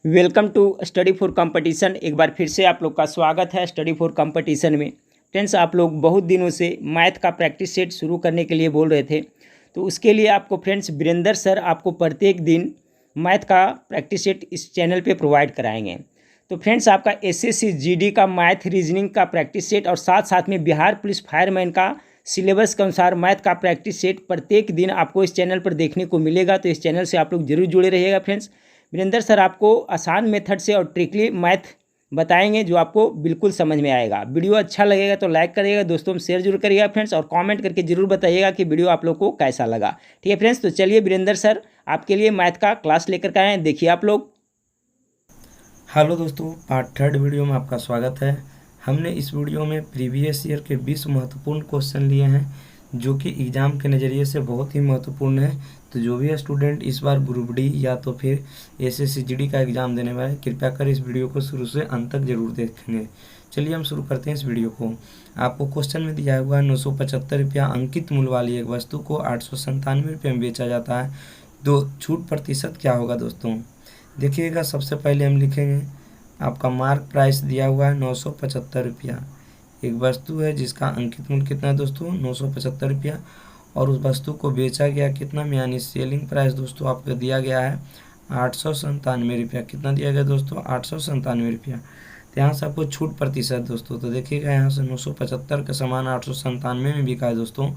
Welcome to study for competition. एक बार फिर से आप लोग का स्वागत है स्टडी फॉर कंपटीशन में। फ्रेंड्स, आप लोग बहुत दिनों से मैथ का प्रैक्टिस सेट शुरू करने के लिए बोल रहे थे, तो उसके लिए आपको फ्रेंड्स वीरेंद्र सर आपको प्रत्येक दिन मैथ का प्रैक्टिस सेट इस चैनल पे प्रोवाइड कराएंगे। तो फ्रेंड्स, आपका एसएससी जीडी का मैथ रीजनिंग का प्रैक्टिस सेट और साथ साथ में बिहार पुलिस फायरमैन का सिलेबस के अनुसार मैथ का प्रैक्टिस सेट प्रत्येक दिन आपको इस चैनल पर देखने को मिलेगा। तो इस चैनल से आप लोग जरूर जुड़े रहिएगा। फ्रेंड्स, वीरेंद्र सर आपको आसान मेथड से और ट्रिकली मैथ बताएंगे जो आपको बिल्कुल समझ में आएगा। वीडियो अच्छा लगेगा तो लाइक करिएगा, दोस्तों में शेयर जरूर करिएगा फ्रेंड्स, और कमेंट करके जरूर बताइएगा कि वीडियो आप लोग को कैसा लगा। ठीक है फ्रेंड्स, तो चलिए वीरेंद्र सर आपके लिए मैथ का क्लास लेकर के आए हैं, देखिए आप लोग। हेलो दोस्तों, पार्ट थर्ड वीडियो में आपका स्वागत है। हमने इस वीडियो में प्रीवियस ईयर के 20 महत्वपूर्ण क्वेश्चन लिए हैं जो कि एग्ज़ाम के नज़रिए से बहुत ही महत्वपूर्ण है। तो जो भी स्टूडेंट इस बार ग्रुप डी या तो फिर एसएससी जीडी का एग्ज़ाम देने वाले, कृपया कर इस वीडियो को शुरू से अंत तक जरूर देखेंगे। चलिए हम शुरू करते हैं इस वीडियो को। आपको क्वेश्चन में दिया हुआ है 975 रुपया अंकित मूल्य वाली एक वस्तु को 897 रुपये में बेचा जाता है, तो छूट प्रतिशत क्या होगा दोस्तों? देखिएगा, सबसे पहले हम लिखेंगे आपका मार्क प्राइस दिया हुआ है 975 रुपया। एक वस्तु है जिसका अंकित मूल्य कितना है दोस्तों? 975 रुपया, और उस वस्तु को बेचा गया कितना में, यानी सेलिंग प्राइस दोस्तों आपको दिया गया है 897 रुपया। कितना दिया गया दोस्तों? 897 रुपया। तो यहाँ से आपको छूट प्रतिशत दोस्तों, तो देखिएगा यहाँ से 975 का सामान 897 में बिका है दोस्तों,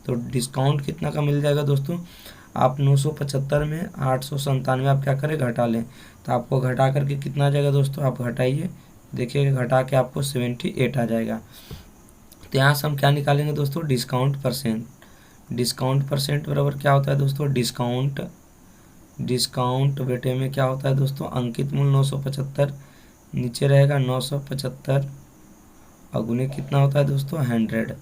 तो डिस्काउंट कितना का मिल जाएगा दोस्तों? आप 975 में 897 आप क्या करें, घटा लें, तो आपको घटा करके कितना आ जाएगा दोस्तों? आप घटाइए, देखिएगा घटा के आपको 78 आ जाएगा। तो यहाँ से हम क्या निकालेंगे दोस्तों? Discount percent. डिस्काउंट परसेंट बराबर क्या होता है दोस्तों? डिस्काउंट बेटे में क्या होता है दोस्तों? अंकित मूल्य 975, नीचे रहेगा 975 और गुने कितना होता है दोस्तों? 100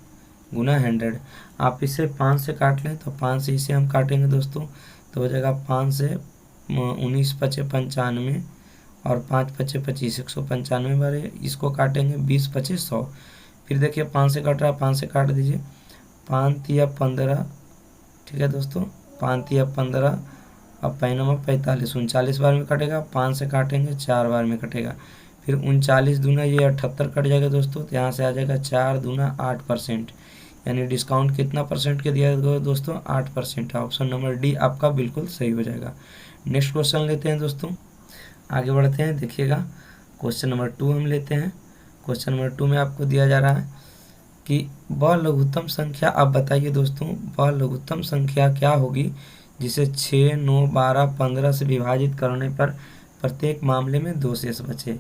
गुना 100। आप इसे 5 से काट लें तो 5 से इसे हम काटेंगे दोस्तों, तो हो जाएगा 5 से 19 पचे 95 और 5 पचे 25, 195 बारे इसको काटेंगे, 20 पचे 100। फिर देखिए 5 से कट रहा है, 5 से काट दीजिए, 5 तिया 15, ठीक है दोस्तों, 5 तिया 15 अब 45 39 बार में कटेगा, 5 से काटेंगे 4 बार में कटेगा, फिर 39 दूना ये 78 कट जाएगा दोस्तों, तो यहाँ से आ जाएगा 4 दूना 8%, यानी डिस्काउंट कितना परसेंट के दिया गया दोस्तों? 8%। ऑप्शन नंबर डी आपका बिल्कुल सही हो जाएगा। नेक्स्ट क्वेश्चन लेते हैं दोस्तों, आगे बढ़ते हैं। देखिएगा क्वेश्चन नंबर 2 हम लेते हैं। क्वेश्चन नंबर 2 में आपको दिया जा रहा है कि वह लघुत्तम संख्या, आप बताइए दोस्तों, वह लघुत्तम संख्या क्या होगी जिसे 6, 9, 12, 15 से विभाजित करने पर प्रत्येक मामले में 2 शेष बचे।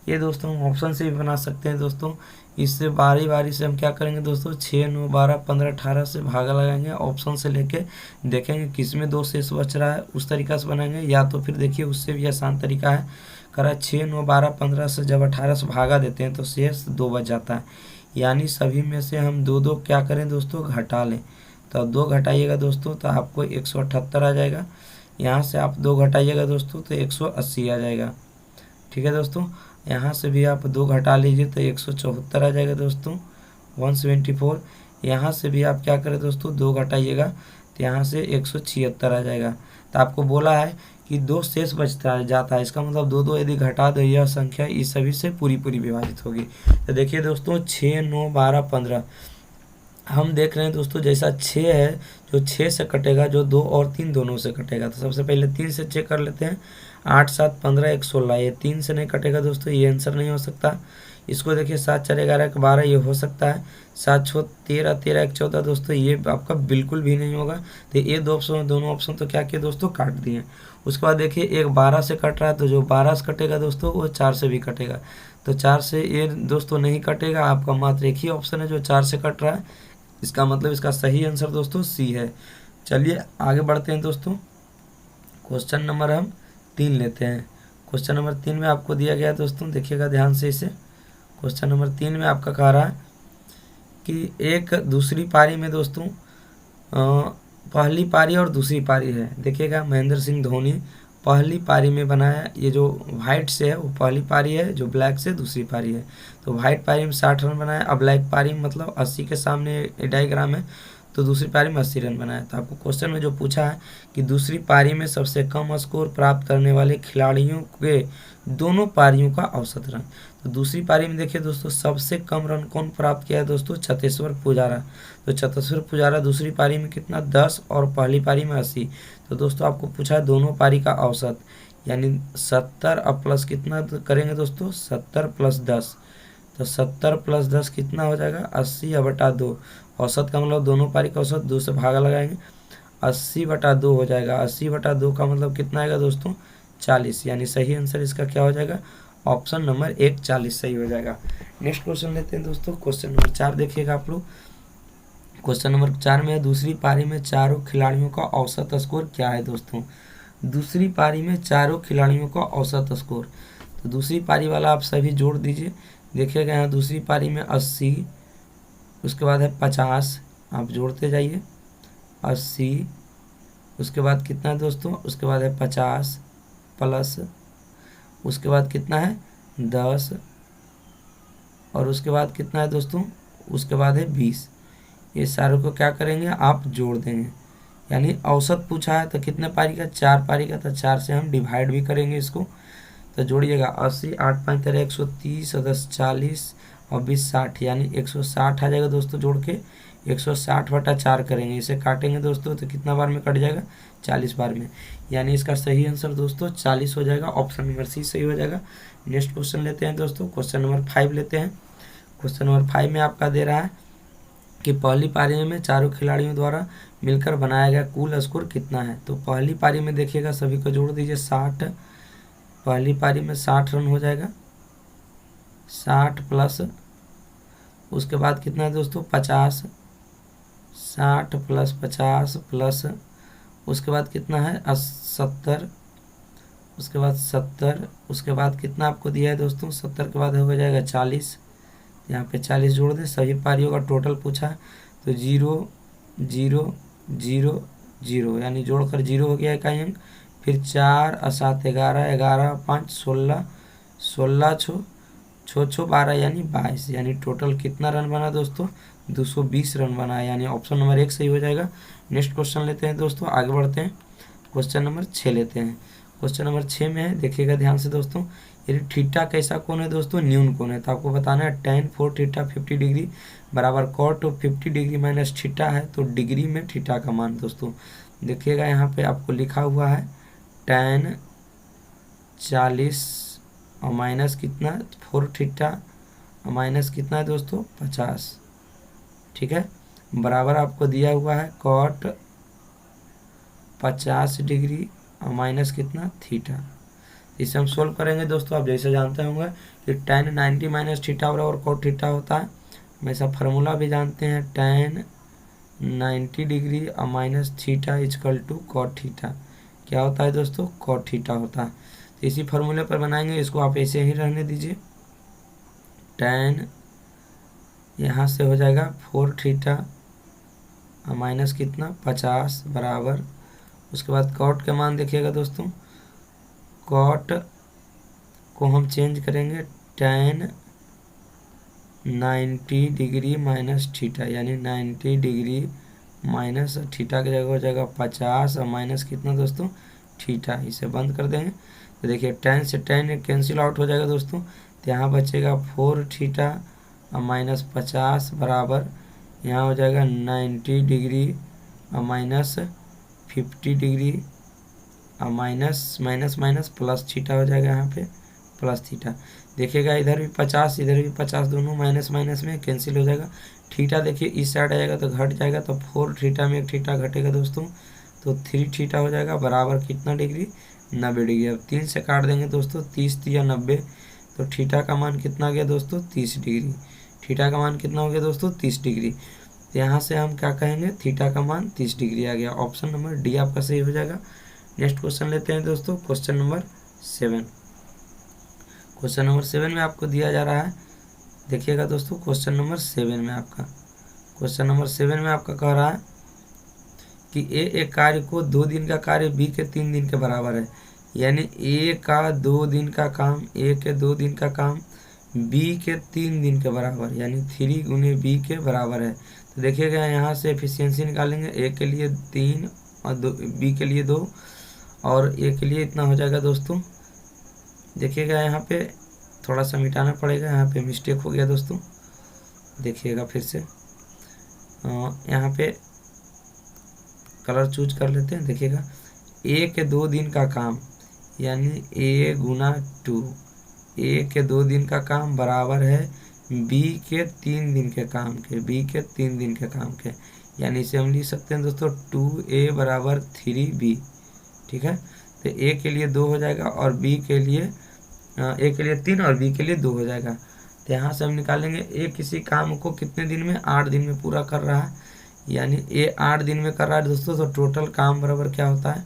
ये दोस्तों हम ऑप्शन से भी बना सकते हैं दोस्तों। इससे बारी बारी से हम क्या करेंगे दोस्तों? 6, 9, 12, 15, 18 से भागा लगाएंगे, ऑप्शन से लेके देखेंगे किस में 2 शेष बच रहा है, उस तरीका से बनाएंगे। या तो फिर देखिए उससे भी आसान तरीका है, करा 6, 9, 12, 15 से जब 18 से भागा देते हैं तो शेष 2 बच जाता है, यानी सभी में से हम 2 क्या करें दोस्तों? घटा लें। तो 2 घटाइएगा दोस्तों तो आपको 178 आ जाएगा। यहाँ से आप 2 घटाइएगा दोस्तों तो 180 आ जाएगा। ठीक है दोस्तों, यहाँ से भी आप 2 घटा लीजिए तो 174 आ जाएगा दोस्तों, 174। यहाँ से भी आप क्या करें दोस्तों? 2 घटाइएगा तो यहाँ से 176 आ जाएगा। तो आपको बोला है कि 2 शेष बचता जाता है, इसका मतलब 2 यदि घटा दो यह संख्या इस सभी से पूरी विभाजित होगी। तो देखिए दोस्तों 6, 9, 12, 15 हम देख रहे हैं दोस्तों, जैसा 6 है जो 6 से कटेगा, जो 2 और 3 दोनों से कटेगा। तो सबसे पहले 3 से चेक कर लेते हैं, 8, 7, 15, 1, 16, ये 3 से नहीं कटेगा दोस्तों, ये आंसर नहीं हो सकता। इसको देखिए 7, 4, 11, 12, ये हो सकता है। 7, 6, 13, 13, 1, 14 दोस्तों, ये आपका बिल्कुल भी नहीं होगा। तो ये 2 ऑप्शन, दोनों ऑप्शन तो क्या किए दोस्तों? काट दिए। उसके बाद देखिए एक 12 से कट रहा है, तो जो 12 से कटेगा दोस्तों वो 4 से भी कटेगा, तो 4 से ये दोस्तों नहीं कटेगा। आपका मात्र एक ही ऑप्शन है जो 4 से कट रहा है, इसका मतलब इसका सही आंसर दोस्तों सी है। चलिए आगे बढ़ते हैं दोस्तों। क्वेश्चन नंबर हम 3 लेते हैं। क्वेश्चन नंबर 3 में आपको दिया गया है दोस्तों, देखिएगा ध्यान से इसे। क्वेश्चन नंबर 3 में आपका कह रहा है कि एक दूसरी पारी में दोस्तों पहली पारी और दूसरी पारी है। देखिएगा महेंद्र सिंह धोनी पहली पारी में बनाया, ये जो वाइट से है वो पहली पारी है, जो ब्लैक से दूसरी पारी है। तो वाइट पारी में 60 रन बनाया, अब ब्लैक पारी में मतलब 80 के सामने डायग्राम है, तो दूसरी पारी में 80 रन बनाए। तो आपको क्वेश्चन में जो पूछा है कि दूसरी पारी में सबसे कम स्कोर प्राप्त करने वाले खिलाड़ियों के दोनों पारियों का औसत रन। तो दूसरी पारी में देखिए दोस्तों, सबसे कम रन कौन प्राप्त किया है दोस्तों? चतेश्वर पुजारा। तो चतेश्वर पुजारा दूसरी पारी में कितना? 10 और पहली पारी में 80। तो दोस्तों आपको पूछा है दोनों पारी का औसत, यानी 70 और प्लस कितना करेंगे दोस्तों? 70 प्लस 10। तो 70 प्लस 10 कितना हो जाएगा? 80/2। औसत का मतलब दोनों पारी का औसत 2 से भागा लगाएंगे, 80/2 हो जाएगा। 80/2 का मतलब कितना आएगा दोस्तों? 40। यानी सही आंसर इसका क्या हो जाएगा? ऑप्शन नंबर 1 40 सही हो जाएगा। नेक्स्ट क्वेश्चन लेते हैं दोस्तों। क्वेश्चन नंबर 4 देखिएगा आप लोग। क्वेश्चन नंबर 4 में दूसरी पारी में चारों खिलाड़ियों का औसत स्कोर क्या है दोस्तों? दूसरी पारी में चारों खिलाड़ियों का औसत स्कोर। तो दूसरी पारी वाला आप सभी जोड़ दीजिए। देखिएगा यहाँ दूसरी पारी में 80, उसके बाद है 50, आप जोड़ते जाइए। 80, उसके बाद कितना है दोस्तों? उसके बाद है 50 प्लस, उसके बाद कितना है? 10, और उसके बाद कितना है दोस्तों? उसके बाद है 20। ये सारों को क्या करेंगे? आप जोड़ देंगे। यानी औसत पूछा है तो कितने पारी का? 4 पारी का, तो 4 से हम डिवाइड भी करेंगे इसको। तो जोड़िएगा 80, 8 5 13 130, 10 40 और 20 60, यानी 160 आ जाएगा दोस्तों। जोड़ के 160/4 करेंगे, इसे काटेंगे दोस्तों तो कितना बार में कट जाएगा? 40 बार में। यानी इसका सही आंसर दोस्तों 40 हो जाएगा। ऑप्शन नंबर सी सही हो जाएगा। नेक्स्ट क्वेश्चन लेते हैं दोस्तों। क्वेश्चन नंबर 5 लेते हैं। क्वेश्चन नंबर 5 में आपका दे रहा है कि पहली पारी में चारों खिलाड़ियों द्वारा मिलकर बनाया गया कुल स्कोर कितना है? तो पहली पारी में देखिएगा, सभी को जोड़ दीजिए 60। पहली पारी में 60 रन हो जाएगा, 60 प्लस, उसके बाद कितना है दोस्तों? 50, 60 प्लस 50 प्लस, उसके बाद कितना है? 70, उसके बाद 70, उसके बाद कितना आपको दिया है दोस्तों? 70 के बाद हो जाएगा 40, यहाँ पे 40 जोड़ दें। सभी पारियों का टोटल पूछा है तो 0 0 0 0, यानी जोड़कर 0 हो गया इकाई अंक। फिर 4 और 7 11, 11 5 16, 16 छो 12, यानी 22। यानी टोटल कितना रन बना दोस्तों? 220 रन बना है, यानी ऑप्शन नंबर 1 सही हो जाएगा। नेक्स्ट क्वेश्चन लेते हैं दोस्तों, आगे बढ़ते हैं। क्वेश्चन नंबर 6 लेते हैं। क्वेश्चन नंबर 6 में है, देखिएगा ध्यान से दोस्तों, यदि थीटा कैसा कोण है दोस्तों? न्यून कोण है। तो आपको बताना है tan 4 थीटा 50 डिग्री बराबर cot 50 डिग्री माइनस थीटा है। तो डिग्री में थीटा का मान दोस्तों देखिएगा, यहाँ पे आपको लिखा हुआ है tan 40 और माइनस कितना? 4 थीटा और माइनस कितना है दोस्तों? 50, ठीक है, बराबर आपको दिया हुआ है cot 50 डिग्री और माइनस कितना? थीटा। इसे हम सोल्व करेंगे दोस्तों। आप जैसे जानते होंगे कि tan 90 माइनस थीटा बराबर cot थीटा होता है। हम ऐसा फार्मूला भी जानते हैं, tan 90 डिग्री और minus theta equal to cot theta. क्या होता है दोस्तों? cot थीटा होता है। तो इसी फार्मूले पर बनाएंगे, इसको आप ऐसे ही रहने दीजिए। tan यहाँ से हो जाएगा 4 थीटा और माइनस कितना? 50 बराबर, उसके बाद cot के मान देखिएगा दोस्तों, cot को हम चेंज करेंगे tan 90 डिग्री माइनस थीटा, यानी 90 डिग्री माइनस थीटा की जगह हो जाएगा 50 और माइनस कितना दोस्तों? थीटा। इसे बंद कर देंगे तो देखिए tan से tan कैंसिल आउट हो जाएगा दोस्तों। तो यहाँ बचेगा 4 थीटा और माइनस 50 बराबर, यहाँ हो जाएगा 90 डिग्री और माइनस 50 डिग्री और minus minus minus plus theta हो जाएगा, यहाँ पे प्लस थीटा। देखिएगा इधर भी 50 इधर भी 50, दोनों माइनस माइनस में कैंसिल हो जाएगा। थीटा देखिए इस साइड आ जाएगा तो घट जाएगा, तो 4 थीटा में 1 थीटा घटेगा दोस्तों, तो 3 थीटा हो जाएगा बराबर कितना डिग्री? 90 डिग्री। अब 3 से काट देंगे दोस्तों, 30 या 90, तो थीटा का मान कितना गया दोस्तों? 30 डिग्री। थीटा का मान कितना हो गया दोस्तों? 30 डिग्री। तो यहाँ से हम क्या कहेंगे? थीटा का मान 30 डिग्री आ गया। ऑप्शन नंबर डी आपका सही हो जाएगा। नेक्स्ट क्वेश्चन लेते हैं दोस्तों, क्वेश्चन नंबर 7। क्वेश्चन नंबर 7 में आपको दिया जा रहा है, देखिएगा दोस्तों, क्वेश्चन नंबर 7 में आपका कह रहा है कि ए एक कार्य को 2 दिन का कार्य बी के 3 दिन के बराबर है। यानी ए का 2 दिन का काम, ए के 2 दिन का काम बी के 3 दिन के बराबर, यानी 3 गुने बी के बराबर है। तो देखिएगा यहाँ से एफिशिएंसी निकालेंगे, ए के लिए 3 और बी के लिए 2 और ए के लिए इतना हो जाएगा दोस्तों। देखिएगा यहाँ पे थोड़ा सा मिटाना पड़ेगा, यहाँ पे मिस्टेक हो गया दोस्तों। देखिएगा फिर से यहाँ पे कलर चूज कर लेते हैं। देखिएगा ए के 2 दिन का काम यानी ए गुना 2, ए के 2 दिन का काम बराबर है बी के 3 दिन के काम के, बी के 3 दिन के काम के, यानी इसे हम लिख सकते हैं दोस्तों 2a बराबर 3b। ठीक है, तो ए के लिए 2 हो जाएगा और बी के लिए ए के लिए 3 और बी के लिए 2 हो जाएगा। तो यहाँ से हम निकालेंगे ए किसी काम को कितने दिन में, 8 दिन में पूरा कर रहा है, यानी ए 8 दिन में कर रहा है दोस्तों। तो टोटल काम बराबर क्या होता है,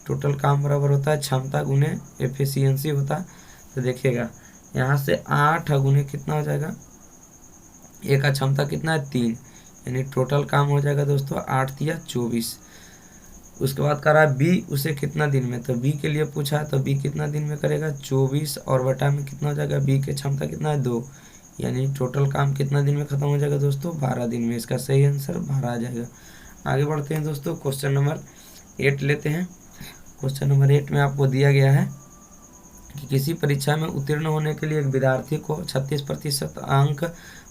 टोटल काम बराबर होता है क्षमता गुने एफिशिएंसी होता है। तो देखिएगा यहाँ से 8 गुने कितना हो जाएगा, ए का क्षमता कितना है 3, यानी टोटल काम हो जाएगा दोस्तों 8 या 24। उसके बाद कर रहा है बी, उसे कितना दिन में, तो बी के लिए पूछा है तो बी कितना दिन में करेगा 24 और बटा में कितना हो जाएगा, बी के क्षमता कितना है 2, यानी टोटल काम कितना दिन में खत्म हो जाएगा दोस्तों 12 दिन में। इसका सही आंसर 12 आ जाएगा। आगे बढ़ते हैं दोस्तों, क्वेश्चन नंबर 8 लेते हैं। क्वेश्चन नंबर 8 में आपको दिया गया है कि किसी परीक्षा में उत्तीर्ण होने के लिए एक विद्यार्थी को 36% अंक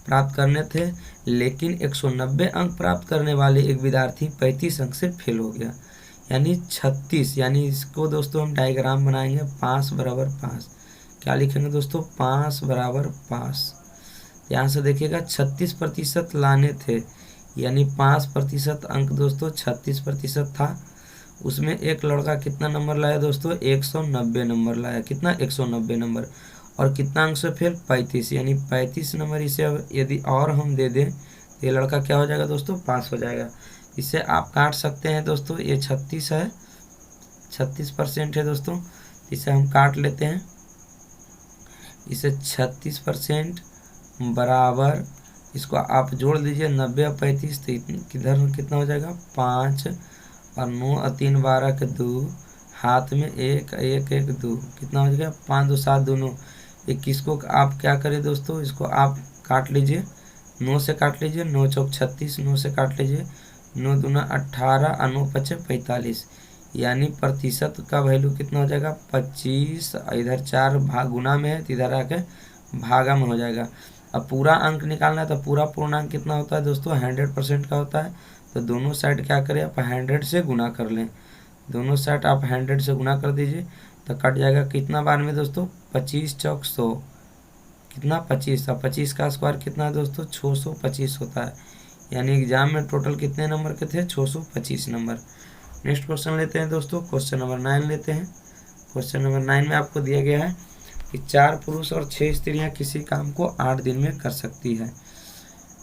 प्राप्त करने थे, लेकिन 190 अंक प्राप्त करने वाले एक विद्यार्थी 35 अंक से फेल हो गया, यानी 36, यानी इसको दोस्तों हम डायग्राम बनाएंगे 5 बराबर 5। क्या लिखेंगे दोस्तों, 5 बराबर 5। यहाँ से देखिएगा 36% लाने थे, यानी 5% अंक दोस्तों 36% था। उसमें एक लड़का कितना नंबर लाया दोस्तों, 190 नंबर लाया, कितना 190 नंबर, और कितना अंक से फेल 35, यानी 35 नंबर। इसे अब यदि और हम दे दें तो ये लड़का क्या हो जाएगा दोस्तों, पास हो जाएगा। इसे आप काट सकते हैं दोस्तों, ये 36 है, 36% है दोस्तों, इसे हम काट लेते हैं। इसे 36% बराबर, इसको आप जोड़ दीजिए 90 और 35, तो किधर कितना हो जाएगा 5 और 9 और 3 12 के 2, हाथ में 1 1 1 2, कितना हो जाएगा 5 2 7 दोनों 21 को आप क्या करें दोस्तों, इसको आप काट लीजिए, 9 से काट लीजिए, 9 चौक 36, 9 से काट लीजिए, 9 दूना 18 और 9 पचे 45, यानी प्रतिशत का वैल्यू कितना हो जाएगा 25। इधर 4 भाग गुना में है तो इधर आके भागा में हो जाएगा। अब पूरा अंक निकालना है तो पूरा पूर्णांक कितना होता है दोस्तों, 100% का होता है। तो दोनों साइड क्या करें आप 100 से गुना कर लें, दोनों साइड आप 100 से गुना कर दीजिए तो कट जाएगा कितना बार में दोस्तों, 25 चौक 100, कितना 25, और 25 का स्क्वायर कितना है दोस्तों 625 होता है, यानी एग्जाम में टोटल कितने नंबर के थे 625 नंबर। नेक्स्ट क्वेश्चन लेते हैं दोस्तों, क्वेश्चन नंबर 9 लेते हैं। क्वेश्चन नंबर 9 में आपको दिया गया है कि 4 पुरुष और 6 स्त्रियां किसी काम को 8 दिन में कर सकती है।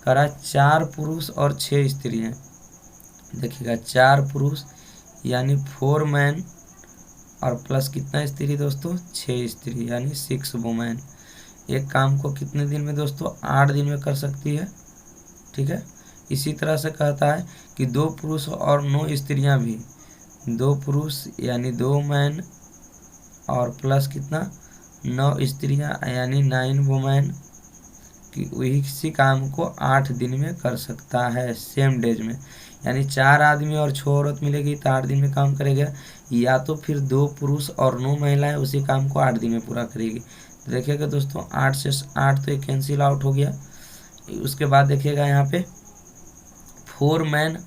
करा 4 पुरुष और 6 स्त्रियां, देखिएगा 4 पुरुष यानी 4 मैन और प्लस कितना स्त्री दोस्तों 6 स्त्री, यानी 6 वुमेन एक काम को कितने दिन में दोस्तों 8 दिन में कर सकती है। ठीक है, इसी तरह से कहता है कि 2 पुरुष और 9 स्त्रियां भी, 2 पुरुष यानी 2 मैन और प्लस कितना 9 स्त्रियां यानी 9 वुमेन कि वही किसी काम को 8 दिन में कर सकता है सेम डेज में, यानी 4 आदमी और 6 औरत मिलेगी तो 8 दिन में काम करेगा, या तो फिर 2 पुरुष और 9 महिलाएं उसी काम को 8 दिन में पूरा करेगी। तो देखिएगा दोस्तों 8 से 8 तो ये कैंसिल आउट हो गया। उसके बाद देखिएगा यहाँ पे 4 मैन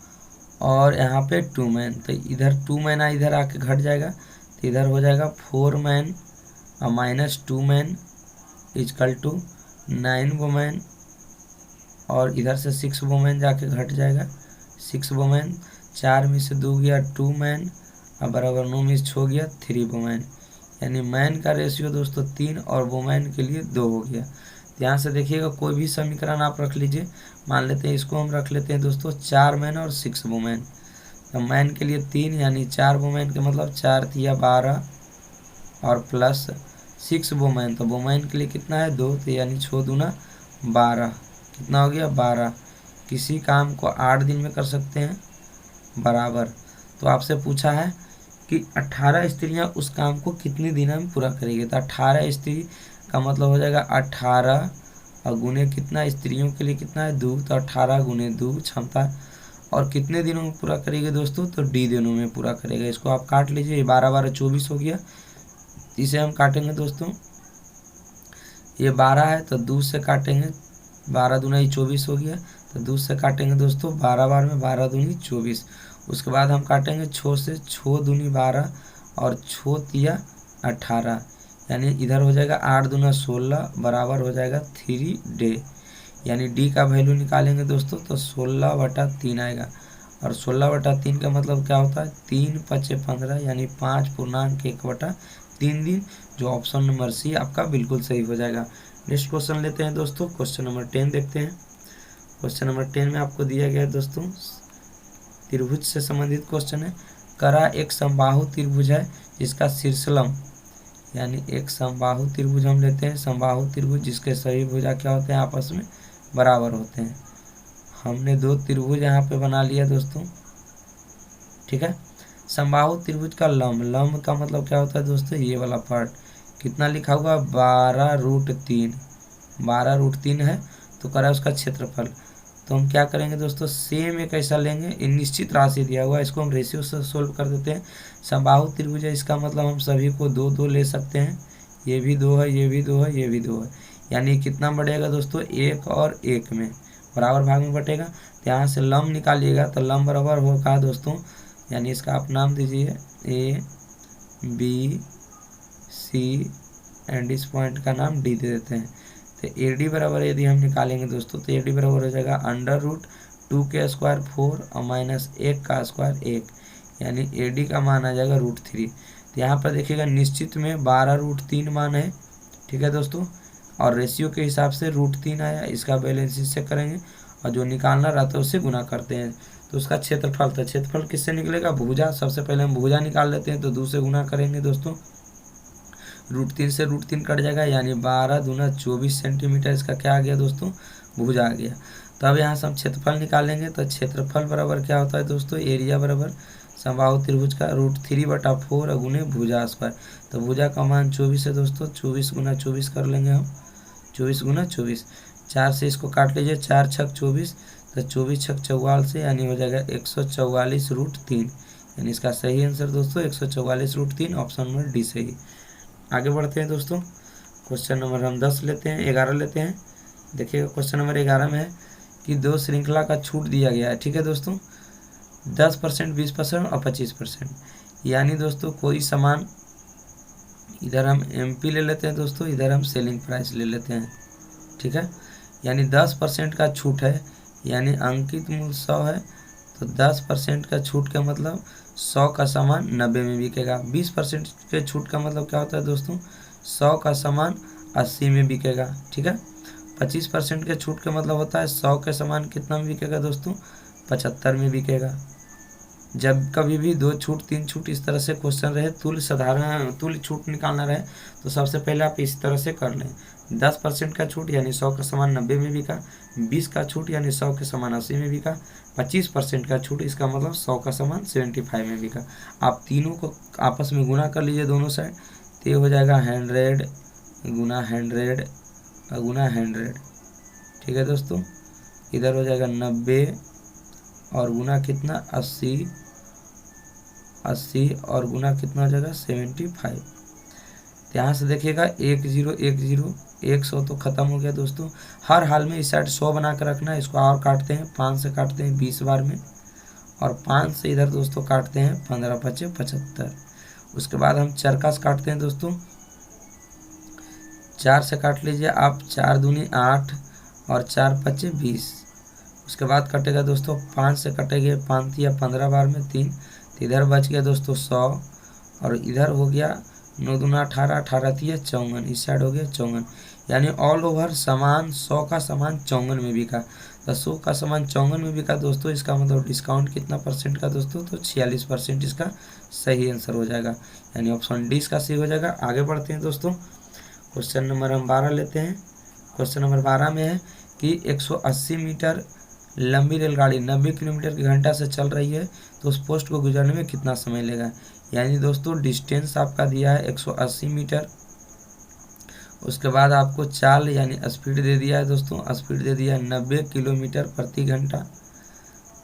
और यहाँ पे 2 मैन, तो इधर 2 मैन इधर आके घट जाएगा तो इधर हो जाएगा 4 मैन और minus 2 man equal to 9 women, और इधर से 6 वुमेन जाके घट जाएगा 6 वुमेन, 4 में से 2 गया 2 मैन और बराबर 9 में से 6 गया 3 वुमेन, यानी मैन का रेशियो दोस्तों 3 और वुमेन के लिए 2 हो गया। यहाँ से देखिएगा कोई भी समीकरण आप रख लीजिए, मान लेते हैं इसको हम रख लेते हैं दोस्तों 4 मैन और 6 वुमेन, तो मैन के लिए 3 यानी 4 वुमेन के मतलब 4 तिया 12 और प्लस 6 वुमेन, तो वुमेन के लिए कितना है 2, तो यानी 6 दूना 12, कितना हो गया 12। किसी काम को 8 दिन में कर सकते हैं बराबर। तो आपसे पूछा है कि 18 स्त्रियां उस काम को कितने दिनों में पूरा करेगी, तो 18 स्त्री का मतलब हो जाएगा 18 और गुने कितना स्त्रियों के लिए कितना है 2, तो 18 गुने 2 क्षमता। और कितने दिनों में पूरा करेगा दोस्तों, तो डी दिनों में पूरा करेगा। इसको आप काट लीजिए, 12 12 24 हो गया। इसे हम काटेंगे दोस्तों, ये 12 है तो 2 से काटेंगे, 12 दूना 24 हो गया, तो 2 से काटेंगे दोस्तों, 12 बार में 12 दूनी 24। उसके बाद हम काटेंगे 6 से, 6 दूनी 12 और 6 तिया 18, यानी इधर हो जाएगा 8 दूना 16 बराबर हो जाएगा 3 डे। यानी डी का वैल्यू निकालेंगे दोस्तों तो 16/3 आएगा। और 16/3 का मतलब क्या होता है, 3 5 15 यानी 5.1/3 दिन, जो ऑप्शन नंबर सी आपका बिल्कुल सही हो जाएगा। नेक्स्ट क्वेश्चन लेते हैं दोस्तों, क्वेश्चन नंबर 10 देखते हैं। क्वेश्चन नंबर 10 में आपको दिया गया है दोस्तों, त्रिभुज से संबंधित क्वेश्चन है। करा एक समबाहु त्रिभुज है जिसका शीर्षलंब, यानी एक समबाहु त्रिभुज हम लेते हैं, समबाहु त्रिभुज जिसके सभी भुजा क्या होते हैं, आपस में बराबर होते हैं। हमने 2 त्रिभुज यहाँ पे बना लिया दोस्तों, ठीक है। समबाहु त्रिभुज का लंब, लंब का मतलब क्या होता है दोस्तों, ये वाला पार्ट कितना लिखा होगा 12√3, 12√3 है। तो करा उसका क्षेत्रफल, तो हम क्या करेंगे दोस्तों, सेम एक ऐसा लेंगे, इन निश्चित राशि दिया हुआ है, इसको हम रेशियो से सोल्व कर देते हैं। समबाहु त्रिभुज है, इसका मतलब हम सभी को 2 2 ले सकते हैं, ये भी 2 है, ये भी 2 है, ये भी 2 है, यानी कितना बढ़ेगा दोस्तों, 1 और 1 में बराबर भाग में बटेगा। तो यहाँ से लंब निकालिएगा तो लंब बराबर होगा दोस्तों, यानी इसका आप नाम दीजिए ए बी सी एंड इस पॉइंट का नाम डी दे देते हैं। तो ए डी बराबर यदि हम निकालेंगे दोस्तों तो ए डी बराबर हो जाएगा √2 के स्क्वायर 4 और -1 का स्क्वायर 1, यानी ए डी का मान आ जाएगा √3। तो यहाँ पर देखिएगा निश्चित में 12√3 मान है, ठीक है दोस्तों, और रेशियो के हिसाब से √3 आया, इसका बैलेंस इससे करेंगे और जो निकालना रहता है उससे गुना करते हैं। तो उसका क्षेत्रफल था, क्षेत्रफल किससे निकलेगा, भुजा। सबसे पहले हम भुजा निकाल लेते हैं, तो 2 से गुना करेंगे दोस्तों, √3 से √3 कट जाएगा, यानी 12 दूना 24 सेंटीमीटर इसका क्या आ गया दोस्तों, भुजा आ गया। तो अब यहाँ से हम क्षेत्रफल निकालेंगे, तो क्षेत्रफल बराबर क्या होता है दोस्तों, एरिया बराबर समबाहु त्रिभुज का √3/4 गुने भुजा स्क्वायर। तो भुजा का मान 24 है दोस्तों, 24 गुना 24 कर लेंगे हम, 24 गुना 24, 4 से इसको काट लीजिए, 4 छक 24, तो 24 छक 44, यानी हो जाएगा 144√3, यानी इसका सही आंसर दोस्तों 144√3, ऑप्शन नंबर डी सही। आगे बढ़ते हैं दोस्तों, क्वेश्चन नंबर हम 10 लेते हैं, 11 लेते हैं। देखिएगा क्वेश्चन नंबर 11 में है कि 2 श्रृंखला का छूट दिया गया है, ठीक है दोस्तों, 10%, 20% और 25%, यानी दोस्तों कोई सामान, इधर हम एमपी ले लेते हैं दोस्तों, इधर हम सेलिंग प्राइस ले लेते हैं, ठीक है। यानी 10% का छूट है, यानी अंकित मूल्य 100 है, तो 10% का छूट का मतलब 100 का सामान 90 में बिकेगा। 20% के छूट का मतलब क्या होता है दोस्तों, 100 का सामान 80 में बिकेगा, ठीक है। 25% के छूट का मतलब होता है 100 के सामान कितना में बिकेगा दोस्तों, 75 में बिकेगा। जब कभी भी 2 छूट 3 छूट इस तरह से क्वेश्चन रहे, तुल्य छूट निकालना रहे, तो सबसे पहले आप इस तरह से कर लें, 10% का छूट यानी 100 का सामान 90 में बिका, 20 का छूट यानी 100 के सामान 80 में बिका, 25% का छूट इसका मतलब 100 का सामान 75 में बिका। आप तीनों को आपस में गुना कर लीजिए दोनों साइड, तो ये हो जाएगा 100 गुना 100 गुना 100, ठीक है दोस्तों। इधर हो जाएगा 90 और गुना कितना 80 और गुना कितना हो जाएगा 75। यहाँ से देखिएगा 1 0 1 0 100 तो ख़त्म हो गया दोस्तों। हर हाल में इस साइड 100 बना कर रखना है। इसको और काटते हैं, 5 से काटते हैं 20 बार में, और 5 से इधर दोस्तों काटते हैं 15 5 75। उसके बाद हम चरका से काटते हैं दोस्तों, 4 से काट लीजिए आप, 4 दूनी 8 और 4 5 20। उसके बाद कटेगा दोस्तों 5 से कटेंगे, 5 या 15 बार में 3, तो इधर बच गया दोस्तों 100, और इधर हो गया 9 दूना 18, 18 3 54, इस साइड हो गया 54, यानी ऑल ओवर सामान 100 का सामान 54 में बिका। तो 100 का सामान 54 में बिका दोस्तों, इसका मतलब डिस्काउंट कितना परसेंट का दोस्तों, तो 46% इसका सही आंसर हो जाएगा, यानी ऑप्शन डी इसका सही हो जाएगा। आगे बढ़ते हैं दोस्तों, क्वेश्चन नंबर हम 12 लेते हैं। क्वेश्चन नंबर 12 में है कि 180 मीटर लंबी रेलगाड़ी 90 किलोमीटर की घंटा से चल रही है, तो उस पोस्ट को गुजरने में कितना समय लेगा। यानी दोस्तों डिस्टेंस आपका दिया है 180 मीटर, उसके बाद आपको चाल यानी स्पीड दे दिया है दोस्तों, स्पीड दे दिया है 90 किलोमीटर प्रति घंटा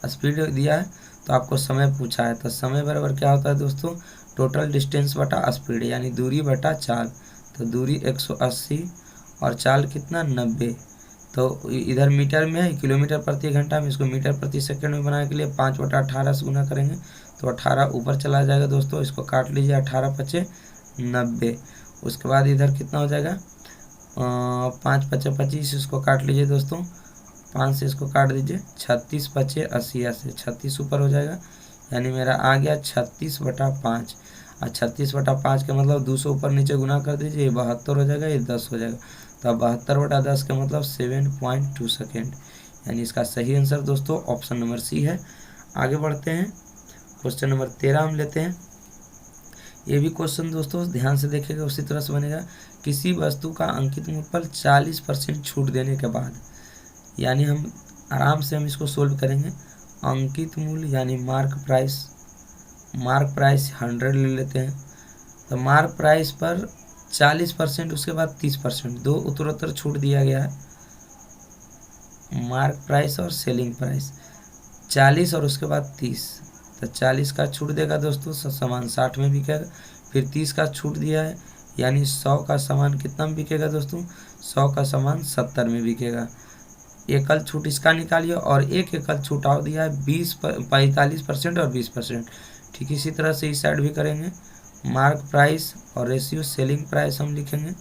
स्पीड दिया है। तो आपको समय पूछा है, तो समय बराबर क्या होता है दोस्तों, टोटल डिस्टेंस बटा स्पीड यानी दूरी बटा चाल। तो दूरी 180 और चाल कितना 90। तो इधर मीटर में है, किलोमीटर प्रति घंटा में, इसको मीटर प्रति सेकंड में बनाने के लिए 5/18 से गुना करेंगे तो 18 ऊपर चला जाएगा दोस्तों। इसको काट लीजिए, 18×5 = 90। उसके बाद इधर कितना हो जाएगा, 5×5 = 25, इसको काट लीजिए दोस्तों, 5 से इसको काट दीजिए, 36×5 = 80, ऐसे 36 ऊपर हो जाएगा, यानी मेरा आ गया 36/5। और 36/5 का मतलब 200 ऊपर नीचे गुना कर दीजिए, ये 72 हो जाएगा, ये 10 हो जाएगा। तो 72/10 का मतलब 7.2 सेकेंड, यानी इसका सही आंसर दोस्तों ऑप्शन नंबर सी है। आगे बढ़ते हैं, क्वेश्चन नंबर 13 हम लेते हैं। ये भी क्वेश्चन दोस्तों ध्यान से देखिएगा, उसी तरह से बनेगा। किसी वस्तु का अंकित मूल्य पर 40% छूट देने के बाद, यानी हम आराम से हम इसको सोल्व करेंगे। अंकित मूल्य यानी मार्क प्राइस 100 ले लेते हैं। तो मार्क प्राइस पर 40%, उसके बाद 30%, दो उत्तरोत्तर छूट दिया गया है। मार्क प्राइस और सेलिंग प्राइस 40 और उसके बाद 30। तो 40 का छूट देगा दोस्तों, सामान 60 में बिकेगा। फिर 30 का छूट दिया है, यानी 100 का सामान कितना में बिकेगा दोस्तों, 100 का सामान 70 में बिकेगा। एकल छूट इसका निकालिए, और एक एकल छूट और दिया है 45% और 20%। ठीक इसी तरह से इस साइड भी करेंगे। मार्क प्राइस और रेशियो सेलिंग प्राइस हम लिखेंगे।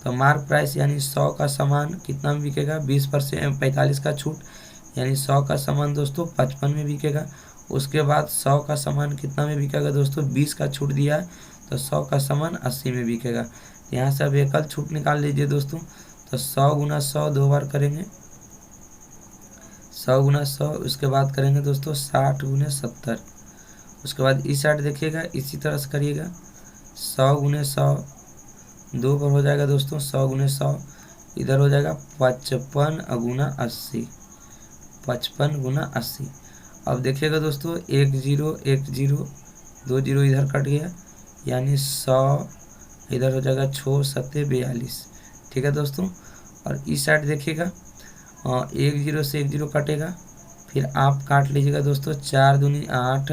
तो मार्क प्राइस यानी 100 का सामान कितना में बिकेगा, 20% 45 का छूट, यानी 100 का सामान दोस्तों 55 में बिकेगा। उसके बाद 100 का सामान कितना में बिकेगा दोस्तों, 20 का छूट दिया है, तो 100 का सामान 80 में बिकेगा। तो यहाँ से अब एकल छूट निकाल लीजिए दोस्तों। तो 100 × 100 दो बार करेंगे, 100 × 100, उसके बाद करेंगे दोस्तों 60 × 70। उसके बाद इस साइड देखिएगा, इसी तरह से करिएगा, 100 × 100 दो बार हो जाएगा दोस्तों, 100 × 100 इधर हो जाएगा 55 × 80, 55 × 80। अब देखिएगा दोस्तों 1 0 1 0 2 0 इधर कट गया, यानी 100 इधर हो जाएगा 6 7 42। ठीक है दोस्तों। और इस साइड देखिएगा, 1 0 से 1 0 कटेगा, फिर आप काट लीजिएगा दोस्तों, 4 दूनी 8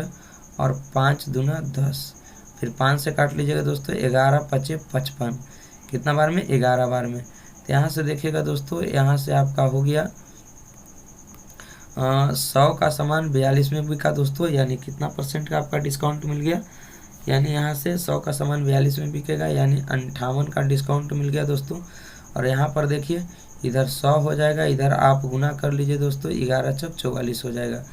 और 5 दूना 10। फिर 5 से काट लीजिएगा दोस्तों, 11 5 55, कितना बार में, 11 बार में। तो यहाँ से देखिएगा दोस्तों, यहाँ से आपका हो गया 100 का सामान 42 में बिका दोस्तों, यानी कितना परसेंट का आपका डिस्काउंट मिल गया, यानी यहाँ से 100 का सामान 42 में बिकेगा, यानी 58 का डिस्काउंट मिल गया दोस्तों। और यहाँ पर देखिए, इधर 100 हो जाएगा, इधर आप गुना कर लीजिए दोस्तों, 11 × 44 हो जाएगा।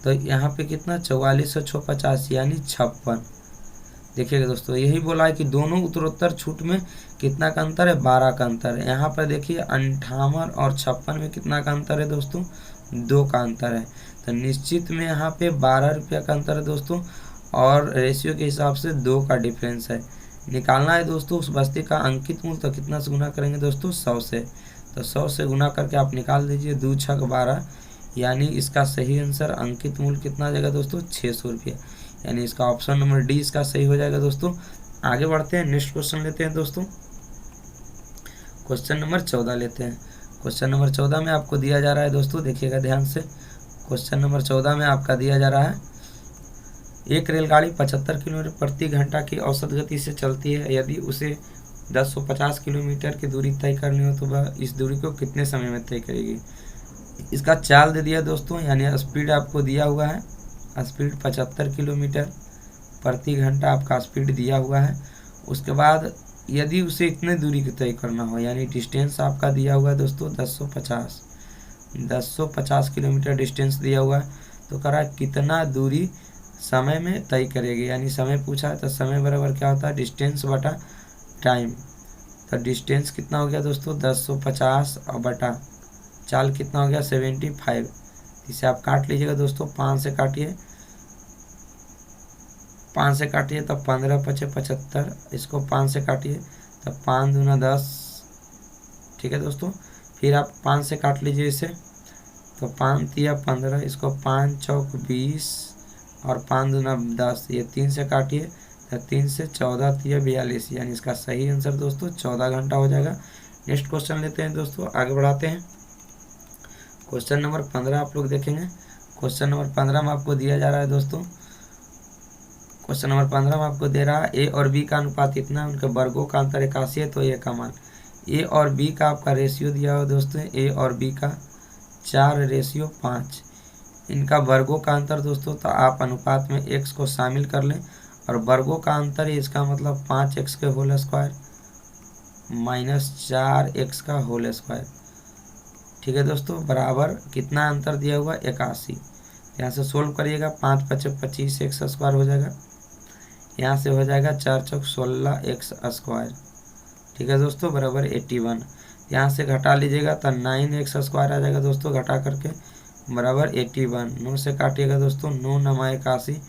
तो यहाँ पे कितना, 44 और 6 50, यानी 56। देखिएगा दोस्तों, यही बोला है कि दोनों उत्तरोत्तर छूट में कितना का अंतर है, 12 का अंतर है। यहाँ पर देखिए 58 और 56 में कितना का अंतर है दोस्तों, 2 का अंतर है। तो निश्चित में यहाँ पे 12 रुपया का अंतर है दोस्तों, और रेशियो के हिसाब से 2 का डिफरेंस है। निकालना है दोस्तों उस वस्तु का अंकित मूल्य, तो कितना से गुना करेंगे दोस्तों, 100 से। तो 100 से गुना करके आप निकाल दीजिए, 2 6 12, यानी इसका सही आंसर अंकित मूल्य कितना आ जाएगा दोस्तों, 600 रुपया, यानी इसका ऑप्शन नंबर डी इसका सही हो जाएगा दोस्तों। आगे बढ़ते हैं, नेक्स्ट क्वेश्चन लेते हैं दोस्तों। क्वेश्चन नंबर 14 लेते हैं। क्वेश्चन नंबर 14 में आपको दिया जा रहा है दोस्तों, देखिएगा ध्यान से। क्वेश्चन नंबर 14 में आपका दिया जा रहा है, एक रेलगाड़ी 75 किलोमीटर प्रति घंटा की औसत गति से चलती है। यदि उसे 1050 किलोमीटर की दूरी तय करनी हो तो वह इस दूरी को कितने समय में तय करेगी। इसका चाल दे दिया दोस्तों, यानी स्पीड आपको दिया हुआ है, स्पीड 75 किलोमीटर प्रति घंटा आपका स्पीड दिया हुआ है। उसके बाद यदि उसे इतने दूरी को तय करना हो, यानी डिस्टेंस आपका दिया हुआ है दोस्तों 1050 किलोमीटर डिस्टेंस दिया हुआ है। तो कह रहा है कितना दूरी समय में तय करेगी, यानी समय पूछा है, तो समय बराबर क्या होता है, डिस्टेंस बटा टाइम। तो डिस्टेंस कितना हो गया दोस्तों, 1050 और बटा चाल कितना हो गया, 75। इसे आप काट लीजिएगा दोस्तों, 5 से काटिए, 5 से काटिए तब 15 × 5 = 75, इसको 5 से काटिए तब 5 दूना 10। ठीक है दोस्तों। फिर आप 5 से काट लीजिए इसे, तो 5 × 3 = 15, इसको 5 × 4 = 20 और 5 दूना 10, ये 3 से काटिए 3 से 14 तिया 42, यानी इसका सही आंसर दोस्तों 14 घंटा हो जाएगा। नेक्स्ट क्वेश्चन लेते हैं दोस्तों, आगे बढ़ाते हैं। क्वेश्चन नंबर 15 आप लोग देखेंगे। क्वेश्चन नंबर 15 में आपको दिया जा रहा है दोस्तों, क्वेश्चन नंबर 15 में आपको दे रहा है ए और बी का अनुपात इतना है, उनके वर्गों का अंतर 81 है, तो ए का मान। ए और बी का आपका रेशियो दिया हुआ दोस्तों, ए और बी का 4:5। इनका वर्गों का अंतर दोस्तों, तो आप अनुपात में x को शामिल कर लें और वर्गों का अंतर है, इसका मतलब 5x के होल स्क्वायर माइनस 4x का होल स्क्वायर। ठीक है दोस्तों, बराबर कितना अंतर दिया हुआ 81। यहाँ से सोल्व करिएगा, 5 × 5 = 25 x स्क्वायर हो जाएगा। यहाँ से हो जाएगा 4 × 4 = 16 x स्क्वायर। ठीक है दोस्तों, बराबर 81। यहाँ से घटा लीजिएगा तो 9x स्क्वायर आ जाएगा दोस्तों, घटा करके बराबर 81। 9 से काटिएगा दोस्तों, 9 × 9 = 81,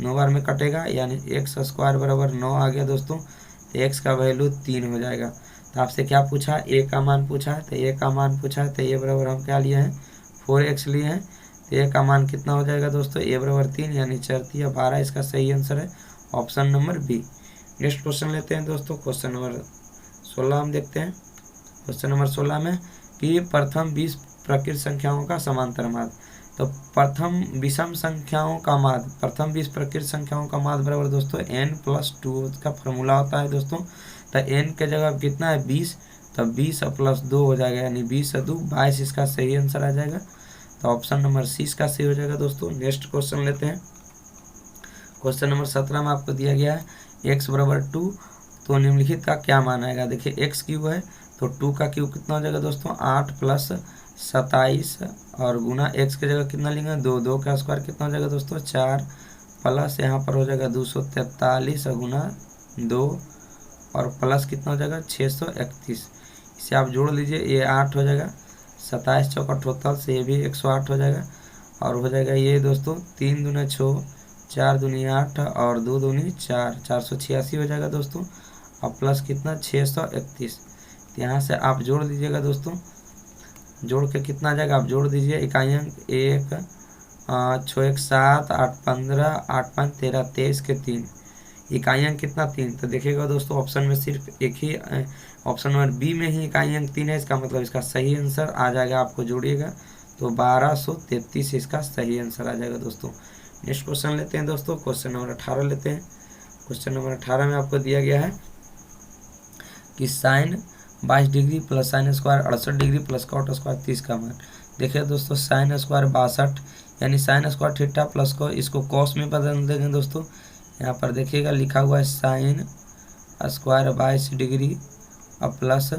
9 बार में कटेगा, यानी x स्क्वायर बराबर 9 आ गया दोस्तों। तो x का वैल्यू 3 हो जाएगा। तो आपसे क्या पूछा, a का मान पूछा है, तो a का मान पूछा है, तो a बराबर हम क्या लिए हैं 4x लिए हैं। तो a का मान कितना हो जाएगा दोस्तों, a बराबर 3, यानी 4 × 3 = 12। इसका सही आंसर है option number B. Next question लेते हैं दोस्तों, क्वेश्चन नंबर 16 हम देखते हैं। क्वेश्चन नंबर 16 में कि प्रथम 20 प्रकृत संख्याओं का समांतर माध्य। तो प्रथम विषम संख्याओं का माध्य, प्रथम 20 प्रकृत संख्याओं का माध्य बराबर दोस्तों n+2 का फॉर्मूला होता है दोस्तों। तो n के जगह कितना है 20, तो 20 + 2 हो जाएगा, यानी 20 × 2 = 22। इसका सही आंसर आ जाएगा, तो ऑप्शन नंबर सी इसका सही हो जाएगा दोस्तों। नेक्स्ट क्वेश्चन लेते हैं। क्वेश्चन नंबर 17 में आपको दिया गया है x बराबर 2, तो निम्नलिखित का क्या मान आएगा। देखिए x क्यूब है, तो 2 का क्यूब कितना हो जाएगा दोस्तों 8 + 27, और गुना x की जगह कितना लेंगे 2, 2 का स्क्वायर कितना हो जाएगा दोस्तों 4, प्लस यहाँ पर हो जाएगा 243 गुना 2, और प्लस कितना हो जाएगा 631। इसे आप जोड़ लीजिए, ये 8 हो जाएगा, 27 × 4 = 48 से ये भी 108 हो जाएगा, और हो जाएगा ये दोस्तों 3 दूनी 6, 4 दूनी 8 और 2 दूनी 4, 486 हो जाएगा दोस्तों, और प्लस कितना 631। तो यहाँ से आप जोड़ दीजिएगा दोस्तों, जोड़ के कितना आ जाएगा आप जोड़ दीजिए, इकाई अंक 1 6 1 7 8 15 8 5 13 23 के 3, इकाई अंक कितना 3। तो देखिएगा दोस्तों ऑप्शन में सिर्फ एक ही, ऑप्शन नंबर बी में ही इकाई अंक 3 है, इसका मतलब इसका सही आंसर आ जाएगा, आपको जोड़िएगा तो 1233 इसका सही आंसर आ जाएगा दोस्तों। नेक्स्ट क्वेश्चन लेते हैं दोस्तों, क्वेश्चन नंबर 18 लेते हैं। क्वेश्चन नंबर 18 में आपको दिया गया है कि sine 22 degree plus sine square 68 degree plus cot square 30 का मान। देखिए दोस्तों साइन स्क्वायर 62, यानी साइन स्क्वायर थीटा प्लस को इसको कॉस में बदल देंगे दोस्तों। यहाँ पर देखिएगा लिखा हुआ है साइन स्क्वायर 22 डिग्री और प्लस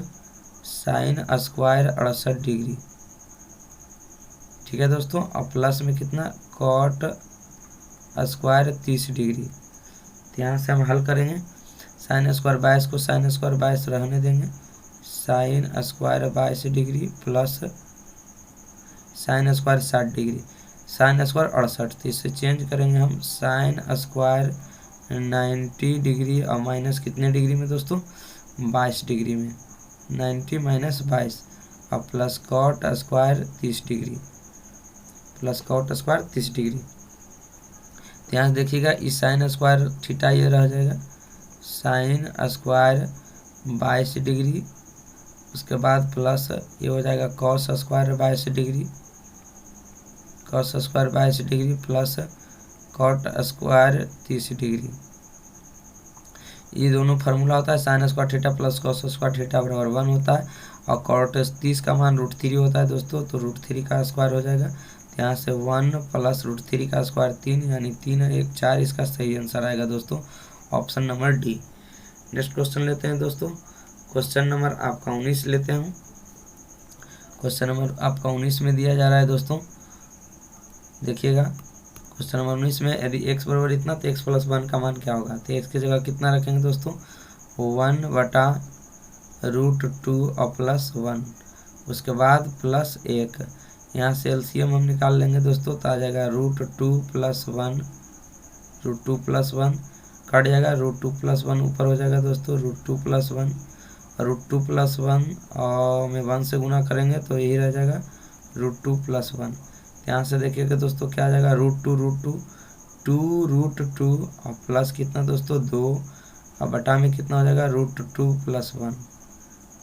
साइन स्क्वायर 68 डिग्री। ठीक है दोस्तों, और प्लस में कितना कॉट स्क्वायर 30 डिग्री। तो यहाँ से हम हल करेंगे, साइन स्क्वायर 22 को साइन स्क्वायर 22 रहने देंगे, sine square 22 degree plus sine square 60 degree, sine square 68। तो इससे चेंज करेंगे हम, साइन स्क्वायर 90 डिग्री और माइनस कितने डिग्री में दोस्तों 22 डिग्री में, 90 - 22 और plus cot square 30 degree, plus cot square 30 degree. यहाँ से देखिएगा इस साइन स्क्वायर थीटा ये रह जाएगा, साइन स्क्वायर 22 डिग्री, उसके बाद प्लस ये हो जाएगा cos square 22 degree, cos square 22 degree plus cot square 30 degree. ये दोनों फार्मूला होता है, sine square theta plus cos square theta बराबर 1 होता है, और कॉट 30 का मान √3 होता है दोस्तों, तो √3 का स्क्वायर हो जाएगा। यहाँ से 1 प्लस √3 का स्क्वायर 3, यानी 3 1 4, इसका सही आंसर आएगा दोस्तों option number D. Next question लेते हैं दोस्तों, क्वेश्चन नंबर आपका 19 लेते हैं। क्वेश्चन नंबर आपका 19 में दिया जा रहा है दोस्तों, देखिएगा क्वेश्चन नंबर 19 में यदि x बराबर इतना तो x + 1 का मान क्या होगा। तो x की जगह कितना रखेंगे दोस्तों 1/√2 और प्लस 1, उसके बाद प्लस 1, यहाँ से एलसीएम हम निकाल लेंगे दोस्तों, तो आ जाएगा √2 + 1, √2 + 1 कट जाएगा, √2 + 1 ऊपर हो जाएगा दोस्तों, √2 + 1, √2 + 1 और में 1 से गुना करेंगे तो यही रह जाएगा √2 + 1। यहाँ से देखिएगा दोस्तों क्या आ जाएगा √2 √2 2√2 और प्लस कितना दोस्तों 2 और बटा में कितना हो जाएगा √2 + 1,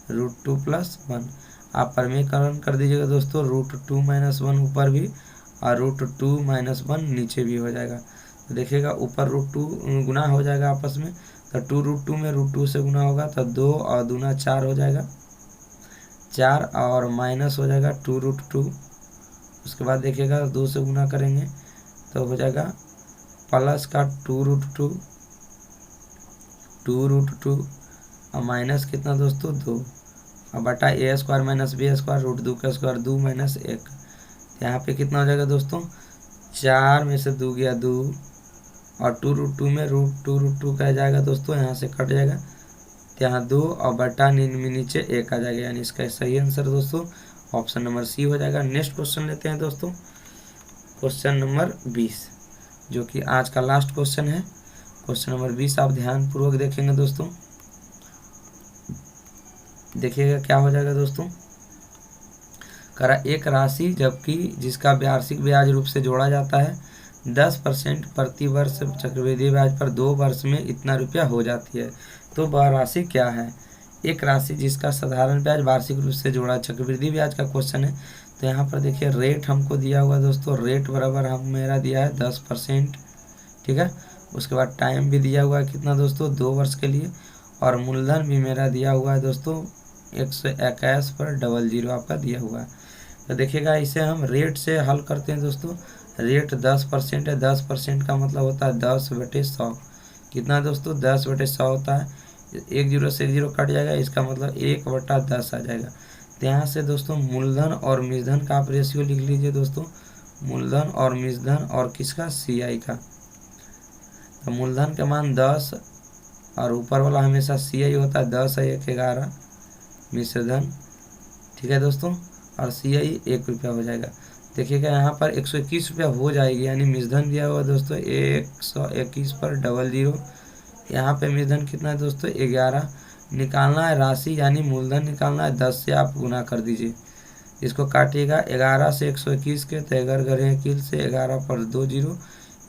√2 + 1। आप परिमेयकरण कर दीजिएगा दोस्तों, √2 - 1 ऊपर भी और √2 - 1 नीचे भी हो जाएगा। तो देखिएगा ऊपर √2 गुना हो जाएगा आपस में, तो 2√2 में √2 से गुना होगा तो 2 और दूना 4 हो जाएगा, 4 और माइनस हो जाएगा 2√2। उसके बाद देखिएगा 2 से गुना करेंगे तो हो जाएगा प्लस का 2√2 और माइनस कितना दोस्तों 2 और बटा a² - b² √2 का स्क्वायर 2 - 1। यहाँ पे कितना हो जाएगा दोस्तों 4 में से 2 गया 2 और 2√2 में √2 का जाएगा दोस्तों, यहाँ से कट जाएगा तो यहाँ 2 और बटा नीचे 1 आ जाएगा, यानी इसका सही आंसर दोस्तों ऑप्शन नंबर सी हो जाएगा। नेक्स्ट क्वेश्चन लेते हैं दोस्तों, क्वेश्चन नंबर 20 जो कि आज का लास्ट क्वेश्चन है। क्वेश्चन नंबर 20 आप ध्यानपूर्वक देखेंगे दोस्तों, देखिएगा क्या हो जाएगा दोस्तों। करा एक राशि जबकि जिसका वार्षिक ब्याज रूप से जोड़ा जाता है 10% प्रति वर्ष चक्रवृद्धि ब्याज पर 2 वर्ष में इतना रुपया हो जाती है, तो वह राशि क्या है। एक राशि जिसका साधारण ब्याज वार्षिक रूप से जोड़ा चक्रवृद्धि ब्याज का क्वेश्चन है। तो यहाँ पर देखिए रेट हमको दिया हुआ दोस्तों, रेट बराबर हम मेरा दिया है 10%, ठीक है। उसके बाद टाइम भी दिया हुआ है कितना दोस्तों 2 वर्ष के लिए, और मूलधन भी मेरा दिया हुआ है दोस्तों 121 पर 00 आपका दिया हुआ है। तो देखिएगा इसे हम रेट से हल करते हैं दोस्तों। रेट 10% है, 10% का मतलब होता है 10/100। कितना दोस्तों 10/100 होता है, 1 0 से 1 0 कट जाएगा, इसका मतलब 1/10 आ जाएगा। तो यहाँ से दोस्तों मूलधन और मूलधन का आप रेशियो लिख लीजिए दोस्तों, मूलधन और मूलधन और किसका CI का। तो मूलधन का मान 10 और ऊपर वाला हमेशा CI होता है 10 है 1 11 मिश्रधन, ठीक है दोस्तों, और CI 1 रुपया हो जाएगा। देखिएगा यहाँ पर 121 रुपया हो जाएगी, यानी मिश्रधन दिया हुआ दोस्तों 121 पर 00। यहाँ पे मिश्रधन कितना है दोस्तों 11 निकालना है राशि, यानी मूलधन निकालना है 10 से आप गुना कर दीजिए। इसको काटिएगा 11 से 121 के, तो 11 गरे किल से 11 पर 2 0,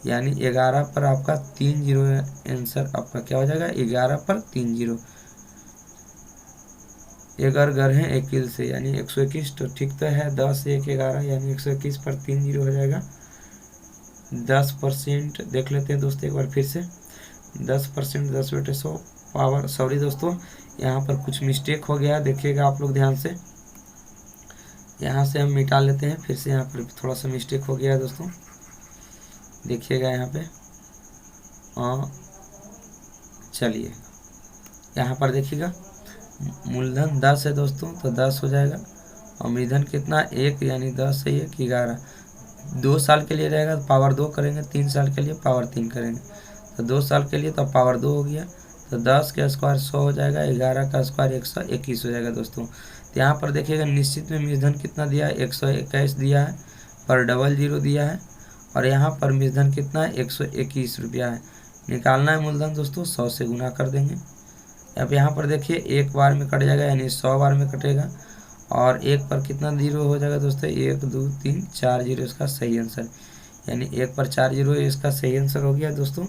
यानी 11 पर आपका 3 0 आंसर आपका क्या हो जाएगा 11 पर 3 0। 11 घर है 1 से, यानी 121, तो ठीक तो है 10 1 11, यानी 121 पर 3 0 हो जाएगा। 10% देख लेते हैं दोस्तों एक बार फिर से, 10% 10/100 पावर, सॉरी दोस्तों यहाँ पर कुछ मिस्टेक हो गया, देखिएगा आप लोग ध्यान से। यहाँ से हम मिटा लेते हैं, फिर से यहाँ पर थोड़ा सा मिस्टेक हो गया है दोस्तों, देखिएगा यहाँ पे। चलिए यहाँ पर देखिएगा मूलधन 10 है दोस्तों, तो 10 हो जाएगा, और मूलधन कितना 1, यानी 10 से 1 11। 2 साल के लिए रहेगा तो पावर 2 करेंगे, 3 साल के लिए पावर 3 करेंगे, तो 2 साल के लिए तो पावर 2 हो गया, तो 10 का स्क्वायर 100 हो जाएगा, 11 का स्क्वायर 121 हो जाएगा दोस्तों। तो यहाँ पर देखिएगा निश्चित में मूलधन कितना दिया है 121 दिया है पर 00 दिया है, और यहाँ पर मूलधन कितना है 121 रुपया है। निकालना है मूलधन दोस्तों 100 से गुना कर देंगे। अब यहाँ पर देखिए 1 बार में कट जाएगा, यानी 100 बार में कटेगा, और 1 पर कितना 0 हो जाएगा दोस्तों 1 2 3 4 0 इसका सही आंसर, यानी 1 पर 4 0 इसका सही आंसर हो गया दोस्तों।